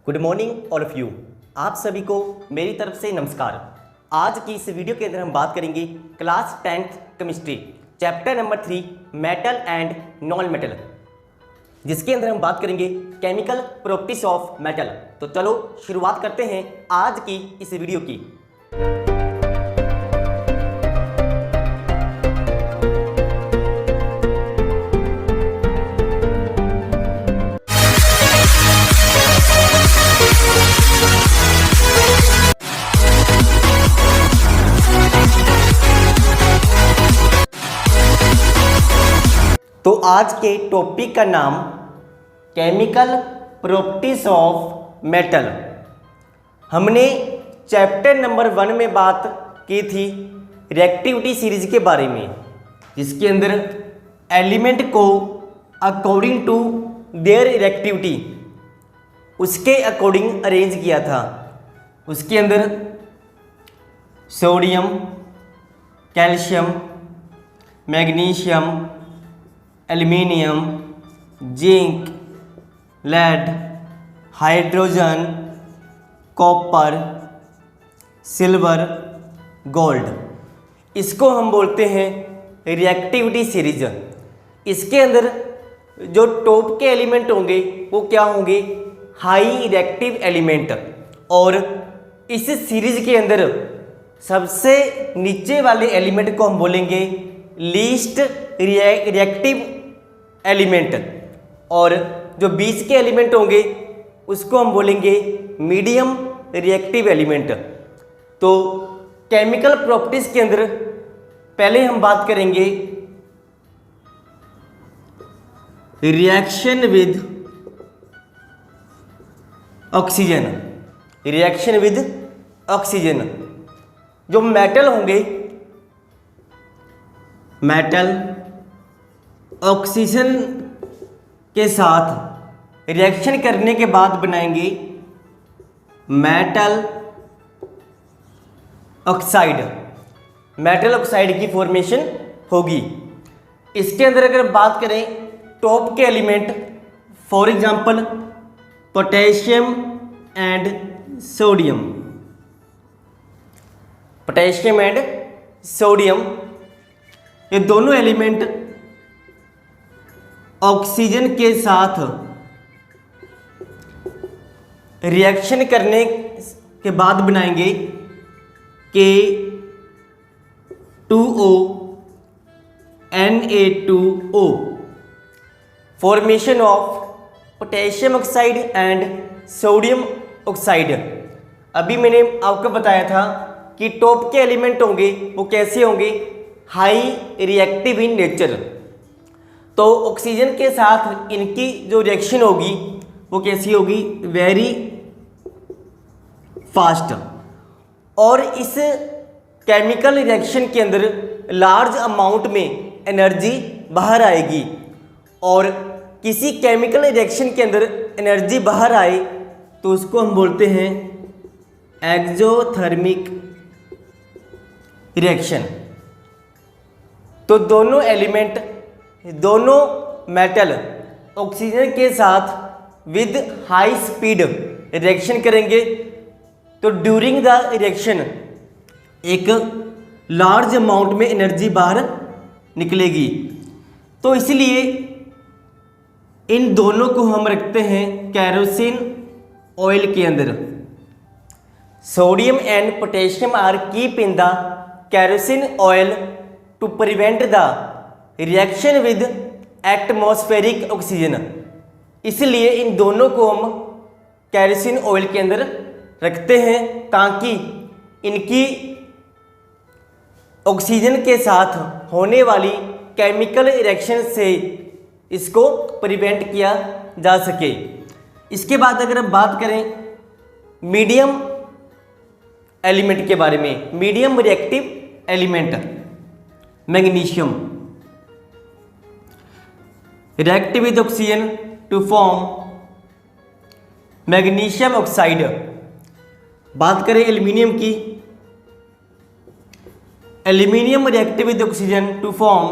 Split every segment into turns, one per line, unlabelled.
Good morning all of you. आप सभी को मेरी तरफ से नमस्कार। आज की इस वीडियो के अंदर हम बात करेंगे class 10th chemistry chapter number 3 metal and non metal, जिसके अंदर हम बात करेंगे केमिकल प्रॉपर्टीज ऑफ मेटल। तो चलो शुरुआत करते हैं आज की इस वीडियो की। तो आज के टॉपिक का नाम केमिकल प्रॉपर्टीज ऑफ मेटल। हमने चैप्टर नंबर 1 में बात की थी रिएक्टिविटी सीरीज के बारे में, जिसके अंदर एलिमेंट को अकॉर्डिंग टू देयर रिएक्टिविटी उसके अकॉर्डिंग अरेंज किया था। उसके अंदर sodium, calcium, magnesium, aluminium, zinc, lead, hydrogen, copper, silver, gold, इसको हम बोलते हैं रिएक्टिविटी सीरीज। इसके अंदर जो टॉप के एलिमेंट होंगे वो क्या होंगे? High reactive element. और इस सीरीज के अंदर सबसे नीचे वाले एलिमेंट को हम बोलेंगे लीस्ट रिएक्टिव एलिमेंट, और जो बीच के एलिमेंट होंगे उसको हम बोलेंगे मीडियम रिएक्टिव एलिमेंट। तो केमिकल प्रॉपर्टीज के अंदर पहले हम बात करेंगे reaction with oxygen. Reaction with oxygen, जो मेटल होंगे, मेटल ऑक्सीजन के साथ रिएक्शन करने के बाद बनाएंगे मेटल ऑक्साइड। मेटल ऑक्साइड की फॉर्मेशन होगी। इसके अंदर अगर बात करें टॉप के element, for example potassium and sodium, potassium and sodium, ये दोनों एलिमेंट ऑक्सीजन के साथ रिएक्शन करने के बाद बनाएंगे K2O Na2O, formation of potassium oxide and sodium oxide. अभी मैंने आपको बताया था कि टॉप के एलिमेंट होंगे वो कैसे होंगे? High reactive in nature. तो ऑक्सीजन के साथ इनकी जो रिएक्शन होगी वो कैसी होगी? Very fast. और इस केमिकल रिएक्शन के अंदर लार्ज अमाउंट में एनर्जी बाहर आएगी। और किसी केमिकल रिएक्शन के अंदर एनर्जी बाहर आए तो उसको हम बोलते हैं एक्सोथर्मिक रिएक्शन। तो दोनों एलिमेंट, दोनों मेटल ऑक्सीजन के साथ विद हाई स्पीड रिएक्शन करेंगे। तो ड्यूरिंग द रिएक्शन एक लार्ज अमाउंट में एनर्जी बाहर निकलेगी। तो इसलिए इन दोनों को हम रखते हैं कैरोसिन ऑयल के अंदर। Sodium and potassium are keep in the kerosene oil to prevent the reaction with atmospheric oxygen. इसलिए इन दोनों को हम कैरोसिन ऑयल के अंदर रखते हैं ताकि इनकी ऑक्सीजन के साथ होने वाली केमिकल रिएक्शन से इसको प्रिवेंट किया जा सके। इसके बाद अगर हम बात करें मीडियम एलिमेंट के बारे में, medium reactive element magnesium, react with oxygen to form magnesium oxide. बात करें एल्यूमिनियम की, aluminium react with oxygen to form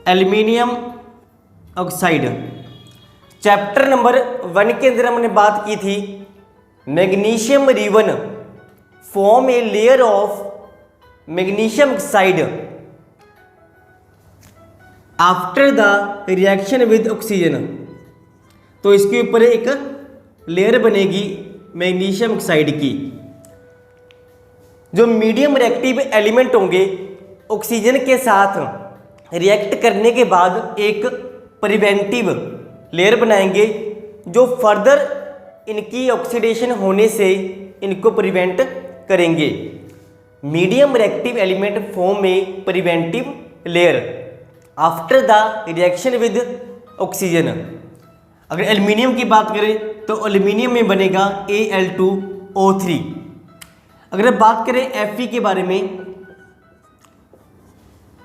aluminium oxide. Chapter number 1 के अंदर हमने बात की थी magnesium ribbon form a layer of magnesium oxide after the reaction with oxygen. तो इसके ऊपर एक लेयर बनेगी मैग्नीशियम ऑक्साइड की। जो मीडियम रिएक्टिव एलिमेंट होंगे ऑक्सीजन के साथ रिएक्ट करने के बाद एक प्रिवेंटिव लेयर बनाएंगे जो फर्दर इनकी ऑक्सीडेशन होने से इनको प्रिवेंट करेंगे। मीडियम रिएक्टिव एलिमेंट फॉर्म में preventive layer after the reaction with oxygen. अगर एल्युमिनियम की बात करें तो एल्युमिनियम में बनेगा Al2O3। अगर बात करें Fe के बारे में,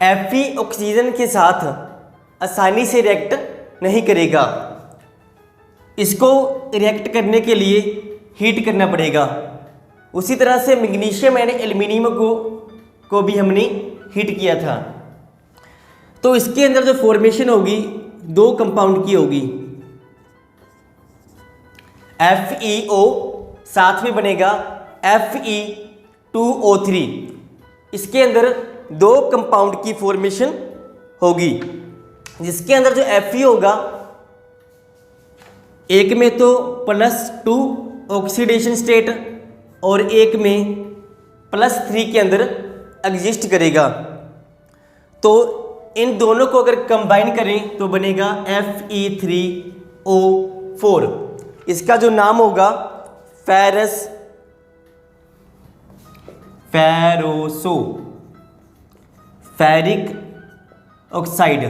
Fe ऑक्सीजन के साथ आसानी से रिएक्ट नहीं करेगा, इसको रिएक्ट करने के लिए हीट करना पड़ेगा। उसी तरह से मैग्नीशियम एंड एल्युमिनियम को भी हमने हीट किया था। तो इसके अंदर जो फॉर्मेशन होगी दो कंपाउंड की होगी, FeO साथ में बनेगा Fe2O3। इसके अंदर दो कंपाउंड की फॉर्मेशन होगी, जिसके अंदर जो Fe होगा एक में तो +2 ऑक्सीडेशन स्टेट और एक में +3 के अंदर एग्जिस्ट करेगा। तो इन दोनों को अगर कंबाइन करें तो बनेगा Fe3O4। इसका जो नाम होगा फेरोसो फेरिक ऑक्साइड,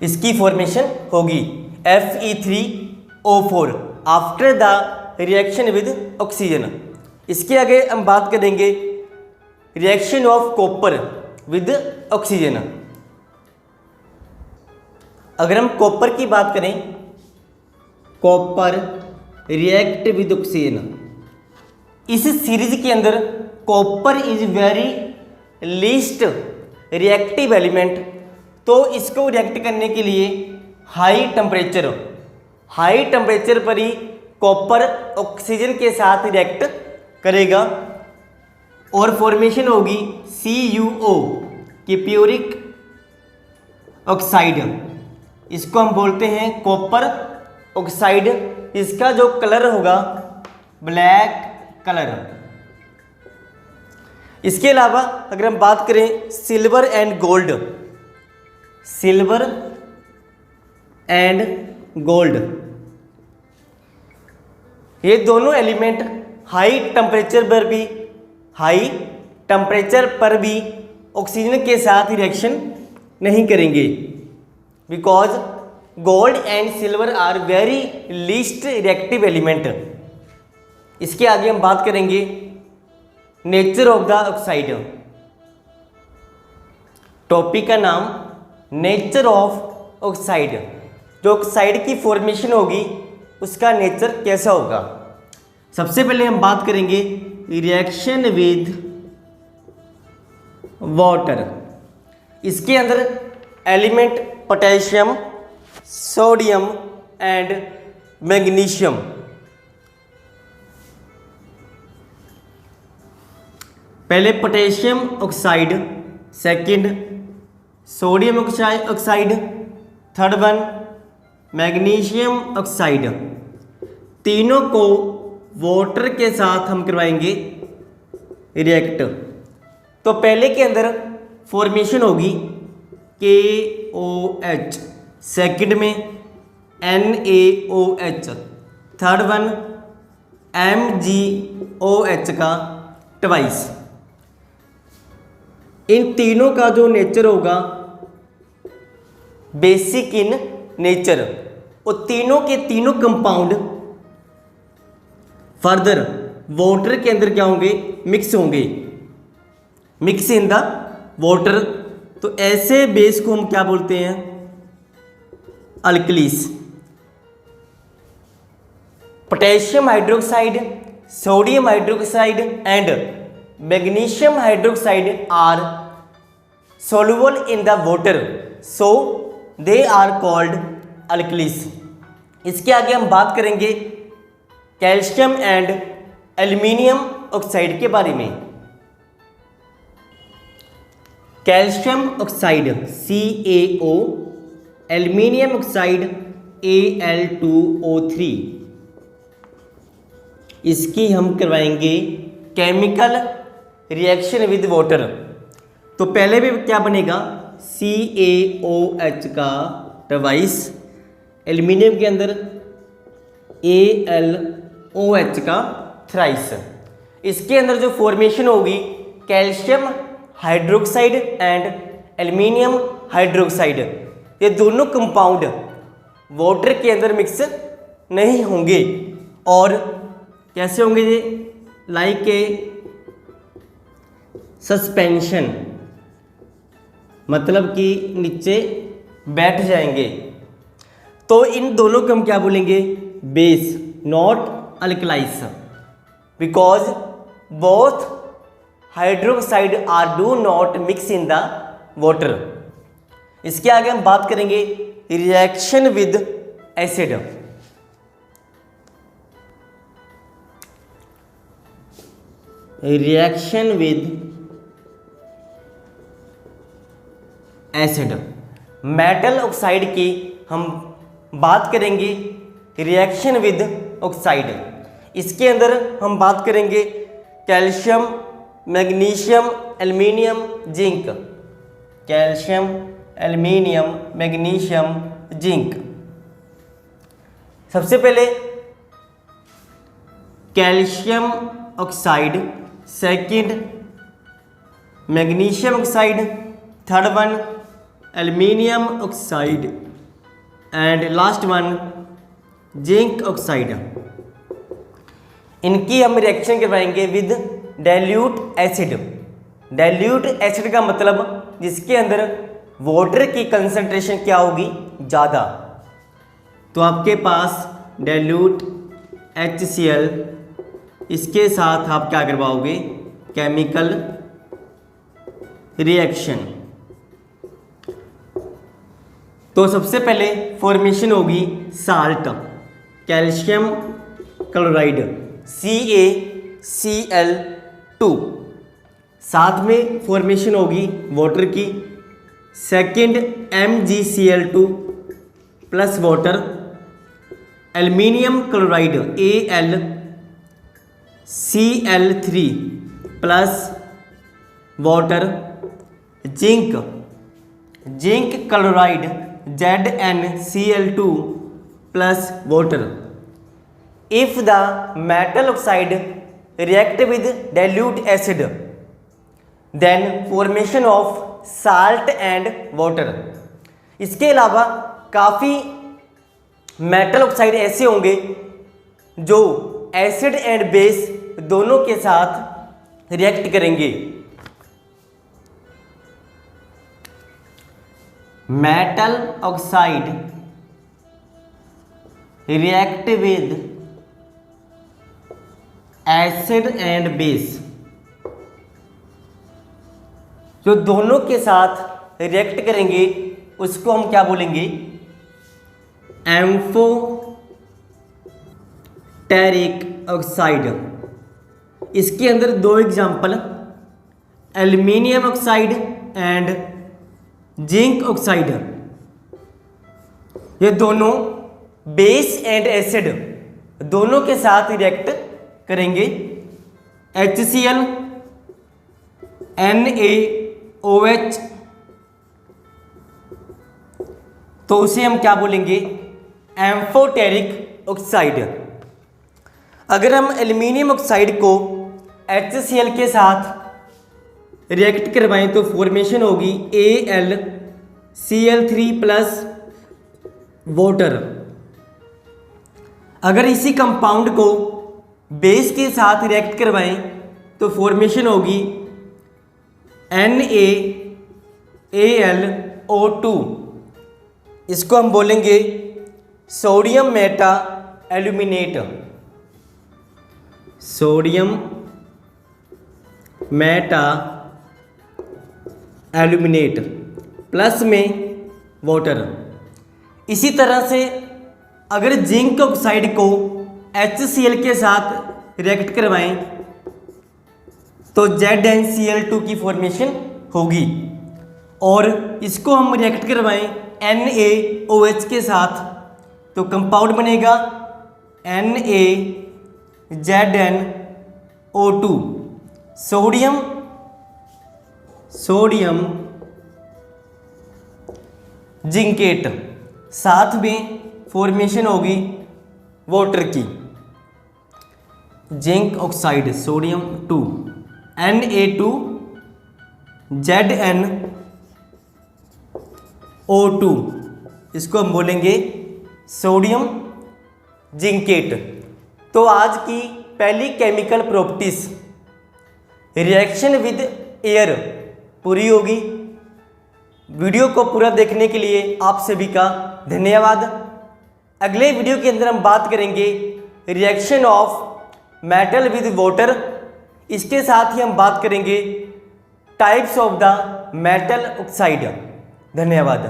इसकी फॉर्मेशन होगी Fe3O4 after the reaction with oxygen. इसके आगे हम बात करेंगे reaction of copper with oxygen. अगर हम कॉपर की बात करें, कॉपर रिएक्ट विद ऑक्सीजन, इस सीरीज के अंदर copper is very least reactive element. तो इसको रिएक्ट करने के लिए हाई टेम्परेचर पर ही कॉपर ऑक्सीजन के साथ रिएक्ट करेगा और फॉर्मेशन होगी CuO की प्यूरिक ऑक्साइड। इसको हम बोलते हैं कॉपर ऑक्साइड। इसका जो कलर होगा ब्लैक कलर। इसके अलावा अगर हम बात करें सिल्वर एंड गोल्ड, ये दोनों एलिमेंट हाई टेम्परेचर पर भी ऑक्सीजन के साथ रिएक्शन नहीं करेंगे, because gold and silver are very least reactive element. इसके आगे हम बात करेंगे nature of the oxide. Topic का नाम नेचर ऑफ ऑक्साइड। जो ऑक्साइड की फॉर्मेशन होगी उसका नेचर कैसा होगा। सबसे पहले हम बात करेंगे रिएक्शन विद वाटर। इसके अंदर element potassium, sodium and magnesium. पहले potassium oxide, second sodium oxide, third one magnesium oxide. तीनों को वाटर के साथ हम करवाएंगे रिएक्ट। तो पहले के अंदर फॉर्मेशन होगी KOH, सेकंड में NaOH, थर्ड वन MgOH का ट्वाइस। इन तीनों का जो नेचर होगा बेसिक इन नेचर, और तीनों के तीनों कंपाउंड फर्दर वाटर के अंदर क्या होंगे, मिक्स होंगे, मिक्स इन द वाटर। तो ऐसे बेस को हम क्या बोलते हैं, alkalis. Potassium hydroxide, sodium hydroxide and magnesium hydroxide are soluble in the water, so they are called alkalis। इसके आगे हम बात करेंगे कैल्शियम एंड एल्यूमिनियम ऑक्साइड के बारे में। Calcium oxide CaO, aluminium oxide Al2O3, इसकी हम करवाएंगे केमिकल रिएक्शन विद वाटर। तो पहले भी क्या बनेगा, CaOH का ट्वाइस, एल्यूमिनियम के अंदर AlOH का थ्राइस। इसके अंदर जो फॉर्मेशन होगी calcium hydroxide and aluminium hydroxide, ये दोनों कंपाउंड वाटर के अंदर मिक्स नहीं होंगे। और कैसे होंगे ये, लाइक ए सस्पेंशन, मतलब कि नीचे बैठ जाएंगे। तो इन दोनों को हम क्या बोलेंगे, base, not alkalis, because both hydroxide are do not mix in the water. इसके आगे हम बात करेंगे reaction with acid. Reaction with acid, metal oxide की हम बात करेंगे रिएक्शन विद ऑक्साइड। इसके अंदर हम बात करेंगे calcium, magnesium, aluminium, zinc, calcium, aluminium, magnesium, zinc. सबसे पहले calcium oxide, second magnesium oxide, third one aluminium oxide and last one zinc oxide. इनकी हम रिएक्शन करवाएंगे with dilute acid. Dilute acid का मतलब जिसके अंदर वाटर की कंसंट्रेशन क्या होगी, ज़्यादा। तो आपके पास डाइल्यूट HCl, इसके साथ आप क्या करवाओगे, केमिकल रिएक्शन। तो सबसे पहले फॉर्मेशन होगी साल्ट, कैल्शियम क्लोराइड CaCl2, साथ में फॉर्मेशन होगी वाटर की, second MgCl2 plus water, aluminium chloride AlCl3 plus water, zinc chloride ZnCl2 plus water. If the metal oxide react with dilute acid, then formation of salt and water। इसके अलावा काफ़ी metal oxide ऐसे होंगे जो acid and base दोनों के साथ react करेंगे। Metal oxide react with acid and base, जो दोनों के साथ रिएक्ट करेंगे उसको हम क्या बोलेंगे, एम्फोटेरिक ऑक्साइड। इसके अंदर दो example, aluminium oxide and zinc oxide. ये दोनों बेस एंड एसिड दोनों के साथ रिएक्ट करेंगे। HCl, NaOH, तो उसे हम क्या बोलेंगे, एम्फोटेरिक ऑक्साइड। अगर हम एल्यूमिनियम ऑक्साइड को HCl के साथ रिएक्ट करवाएं तो फॉर्मेशन होगी AlCl3 प्लस वाटर। अगर इसी कंपाउंड को बेस के साथ रिएक्ट करवाएं तो फॉर्मेशन होगी NaAlO2। इसको हम बोलेंगे sodium Meta aluminate, sodium Meta aluminate plus में वाटर। इसी तरह से अगर जिंक ऑक्साइड को HCl के साथ रिएक्ट करवाएं तो ZnCl2 की फॉर्मेशन होगी, और इसको हम रिएक्ट करवाएं NaOH के साथ तो कंपाउंड बनेगा NaZnO2, सोडियम जिंकेट, साथ में फॉर्मेशन होगी वाटर की, जिंक ऑक्साइड सोडियम 2 Na2ZnO2, इसको हम बोलेंगे सोडियम जिंकेट। तो आज की पहली chemical properties reaction with air पूरी होगी। वीडियो को पूरा देखने के लिए आप सभी का धन्यवाद। अगले वीडियो के अंदर हम बात करेंगे reaction of metal with water, इसके साथ ही हम बात करेंगे types of the metal oxide. धन्यवाद।